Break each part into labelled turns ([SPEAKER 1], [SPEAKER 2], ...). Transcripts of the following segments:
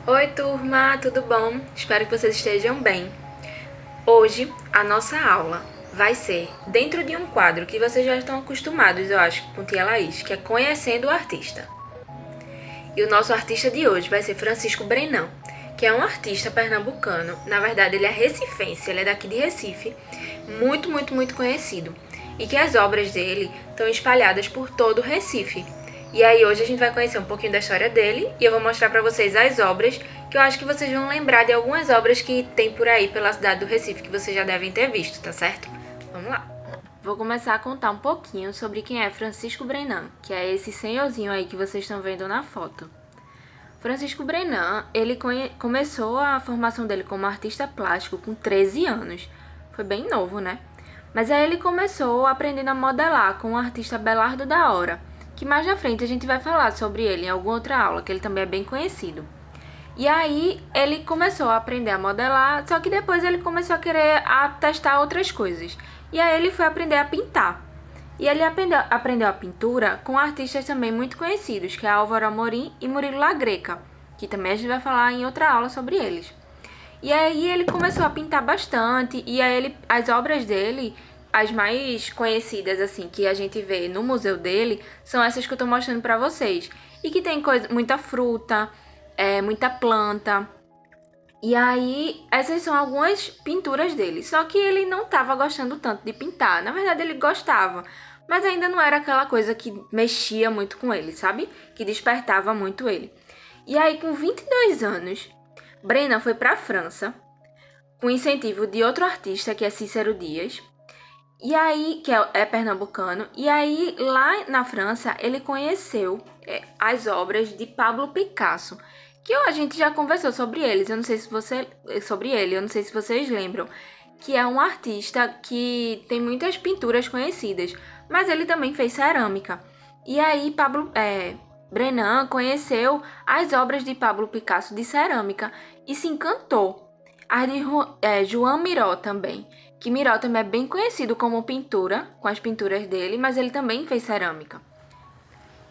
[SPEAKER 1] Oi, turma, tudo bom? Espero que vocês estejam bem. Hoje, a nossa aula vai ser dentro de um quadro que vocês já estão acostumados, eu acho, com Tia Laís, que é Conhecendo o Artista. E o nosso artista de hoje vai ser Francisco Brenan, que é um artista pernambucano. Na verdade, ele é recifense, ele é daqui de Recife, muito conhecido. E que as obras dele estão espalhadas por todo o Recife. E aí hoje a gente vai conhecer um pouquinho da história dele e eu vou mostrar para vocês as obras, que eu acho que vocês vão lembrar de algumas obras que tem por aí pela cidade do Recife, que vocês já devem ter visto, tá certo? Vamos lá! Vou começar a contar um pouquinho sobre quem é Francisco Brenan, que é esse senhorzinho aí que vocês estão vendo na foto. Francisco Brenan, ele começou a formação dele como artista plástico com 13 anos. Foi bem novo, né? Mas aí ele começou aprendendo a modelar com o artista Belardo da Hora, que mais na frente a gente vai falar sobre ele em alguma outra aula, que ele também é bem conhecido. E aí ele começou a aprender a modelar, só que depois ele começou a querer testar outras coisas. E aí ele foi aprender a pintar. E ele aprendeu a pintura com artistas também muito conhecidos, que é Álvaro Amorim e Murilo La Greca, que também a gente vai falar em outra aula sobre eles. E aí ele começou a pintar bastante, e aí as obras dele, as mais conhecidas assim que a gente vê no museu dele, são essas que eu tô mostrando para vocês. E que tem muita fruta, muita planta. E aí, essas são algumas pinturas dele. Só que ele não estava gostando tanto de pintar. Na verdade, ele gostava, mas ainda não era aquela coisa que mexia muito com ele, sabe? Que despertava muito ele. E aí, com 22 anos, Brenan foi para a França, com incentivo de outro artista, que é Cícero Dias, e aí, que é pernambucano. E aí, lá na França, ele conheceu as obras de Pablo Picasso, que a gente já conversou sobre eles. Eu não sei se sobre ele, eu não sei se vocês lembram, que é um artista que tem muitas pinturas conhecidas, mas ele também fez cerâmica. E aí, Brenan conheceu as obras de Pablo Picasso de cerâmica e se encantou. As de Joan Miró também, que Miró também é bem conhecido como pintura, com as pinturas dele, mas ele também fez cerâmica.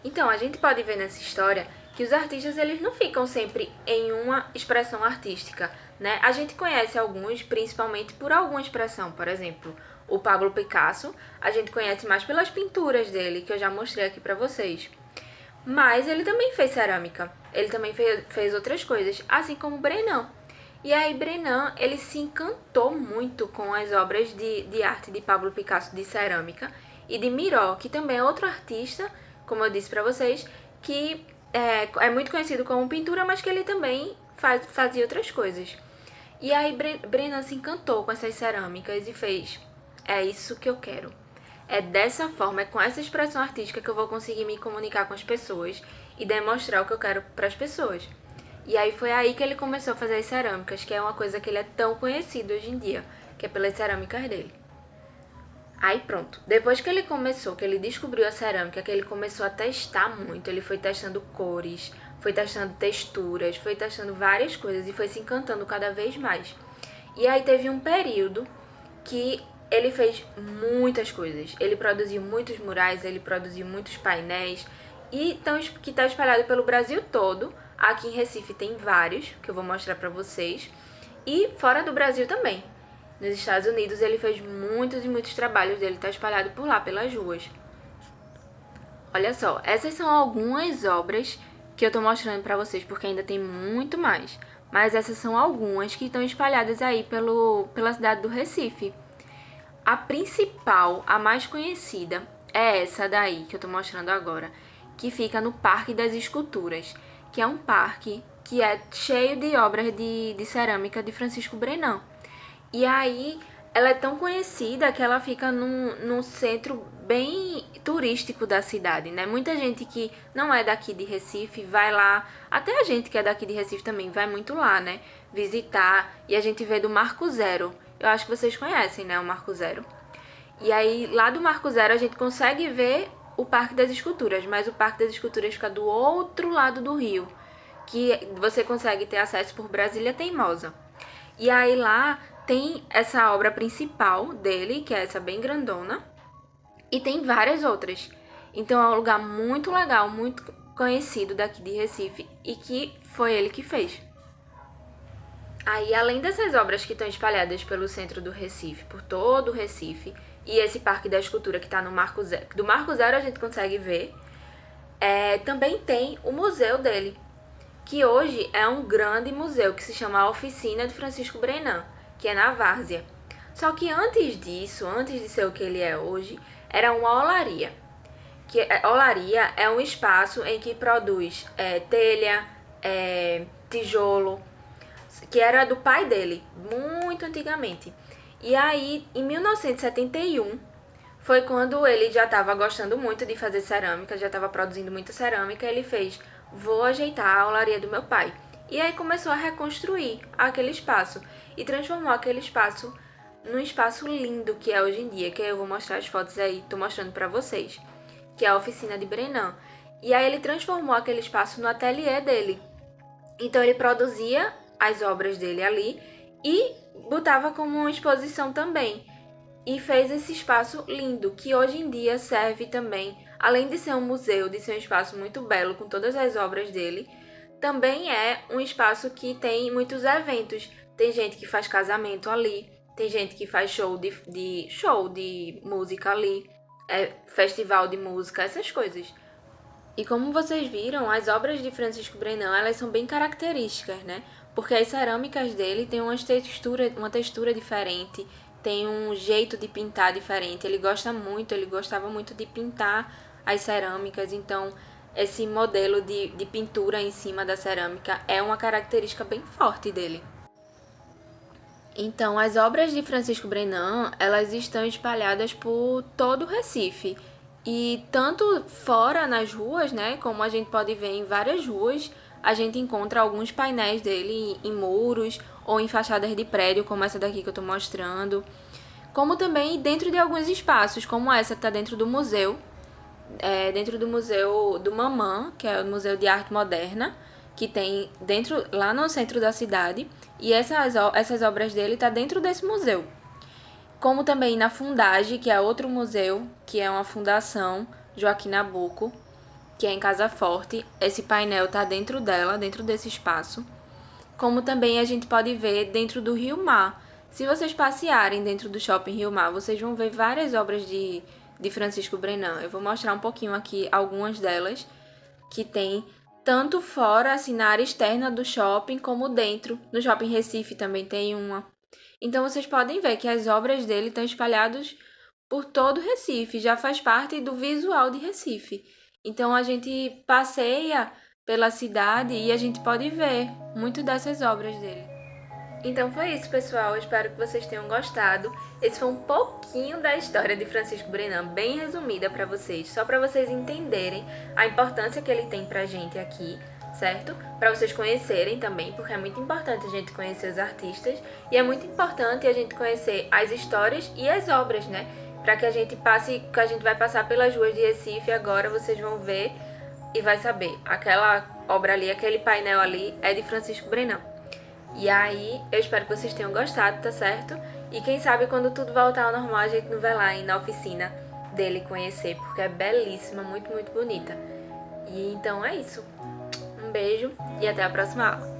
[SPEAKER 1] Então, a gente pode ver nessa história que os artistas eles não ficam sempre em uma expressão artística, né? A gente conhece alguns, principalmente por alguma expressão, por exemplo, o Pablo Picasso, a gente conhece mais pelas pinturas dele, que eu já mostrei aqui para vocês. Mas ele também fez cerâmica, ele também fez outras coisas, assim como Brenan. E aí Brenan, ele se encantou muito com as obras de arte de Pablo Picasso de cerâmica e de Miró, que também é outro artista, como eu disse para vocês, que é muito conhecido como pintura, mas que ele também fazia outras coisas. E aí Brenan se encantou com essas cerâmicas e fez, é isso que eu quero. É dessa forma, é com essa expressão artística que eu vou conseguir me comunicar com as pessoas e demonstrar o que eu quero para as pessoas. E aí foi aí que ele começou a fazer as cerâmicas, que é uma coisa que ele é tão conhecido hoje em dia, que é pelas cerâmicas dele. Aí pronto, depois que ele começou, que ele descobriu a cerâmica, que ele começou a testar muito, ele foi testando cores, foi testando texturas, foi testando várias coisas e foi se encantando cada vez mais. E aí teve um período que ele fez muitas coisas. Ele produziu muitos murais, ele produziu muitos painéis, que está espalhado pelo Brasil todo. Aqui em Recife tem vários, que eu vou mostrar para vocês. E fora do Brasil também. Nos Estados Unidos ele fez muitos e muitos trabalhos dele, está espalhado por lá, pelas ruas. Olha só, essas são algumas obras que eu estou mostrando para vocês, porque ainda tem muito mais. Mas essas são algumas que estão espalhadas aí pela cidade do Recife. A principal, a mais conhecida, é essa daí que eu tô mostrando agora, que fica no Parque das Esculturas, que é um parque que é cheio de obras de cerâmica de Francisco Brenan. E aí ela é tão conhecida que ela fica num centro bem turístico da cidade, né? Muita gente que não é daqui de Recife vai lá, até a gente que é daqui de Recife também vai muito lá, né? Visitar, e a gente vê do Marco Zero. Eu acho que vocês conhecem, né, o Marco Zero. E aí, lá do Marco Zero, a gente consegue ver o Parque das Esculturas, mas o Parque das Esculturas fica do outro lado do rio, que você consegue ter acesso por Brasília Teimosa. E aí lá tem essa obra principal dele, que é essa bem grandona, e tem várias outras. Então é um lugar muito legal, muito conhecido daqui de Recife, e que foi ele que fez. Aí, além dessas obras que estão espalhadas pelo centro do Recife, por todo o Recife, e esse Parque da Escultura que está no Marco Zero, do Marco Zero a gente consegue ver, também tem o museu dele, que hoje é um grande museu que se chama a Oficina de Francisco Brenan, que é na Várzea. Só que antes disso, antes de ser o que ele é hoje, era uma olaria. Olaria é um espaço em que produz telha, tijolo, que era do pai dele, muito antigamente. E aí, em 1971, foi quando ele já estava gostando muito de fazer cerâmica, já estava produzindo muita cerâmica, ele fez, vou ajeitar a olaria do meu pai. E aí começou a reconstruir aquele espaço e transformou aquele espaço num espaço lindo que é hoje em dia, que eu vou mostrar as fotos aí, tô mostrando para vocês, que é a Oficina de Brenan. E aí ele transformou aquele espaço no ateliê dele. Então ele produzia as obras dele ali e botava como uma exposição também. E fez esse espaço lindo, que hoje em dia serve também, além de ser um museu, de ser um espaço muito belo com todas as obras dele, também é um espaço que tem muitos eventos. Tem gente que faz casamento ali, tem gente que faz show de música ali, festival de música, essas coisas. E como vocês viram, as obras de Francisco Brenan, elas são bem características, né? Porque as cerâmicas dele têm uma textura diferente, tem um jeito de pintar diferente. Ele gostava muito de pintar as cerâmicas, então esse modelo de pintura em cima da cerâmica é uma característica bem forte dele. Então, as obras de Francisco Brenan, elas estão espalhadas por todo o Recife. E tanto fora nas ruas, né, como a gente pode ver em várias ruas, a gente encontra alguns painéis dele em muros ou em fachadas de prédio, como essa daqui que eu estou mostrando. Como também dentro de alguns espaços, como essa que está dentro do museu, dentro do Museu do Mamã, que é o Museu de Arte Moderna, que tem dentro lá no centro da cidade, e essas obras dele estão dentro desse museu. Como também na Fundagem, que é outro museu, que é uma fundação Joaquim Nabuco, que é em Casa Forte. Esse painel está dentro dela, dentro desse espaço. Como também a gente pode ver dentro do Rio Mar. Se vocês passearem dentro do Shopping Rio Mar, vocês vão ver várias obras de Francisco Brenan. Eu vou mostrar um pouquinho aqui algumas delas, que tem tanto fora, assim, na área externa do shopping, como dentro. No Shopping Recife também tem uma. Então vocês podem ver que as obras dele estão espalhadas por todo o Recife, já faz parte do visual de Recife. Então a gente passeia pela cidade e a gente pode ver muito dessas obras dele. Então foi isso, pessoal. Espero que vocês tenham gostado. Esse foi um pouquinho da história de Francisco Brenan, bem resumida para vocês, só para vocês entenderem a importância que ele tem pra gente aqui, certo? Para vocês conhecerem também, porque é muito importante a gente conhecer os artistas e é muito importante a gente conhecer as histórias e as obras, né? Para que a gente vai passar pelas ruas de Recife agora, vocês vão ver e vai saber. Aquela obra ali, aquele painel ali é de Francisco Brenan. E aí, eu espero que vocês tenham gostado, tá certo? E quem sabe quando tudo voltar ao normal, a gente não vai lá na oficina dele conhecer, porque é belíssima, muito, muito bonita. E então é isso. Um beijo e até a próxima aula.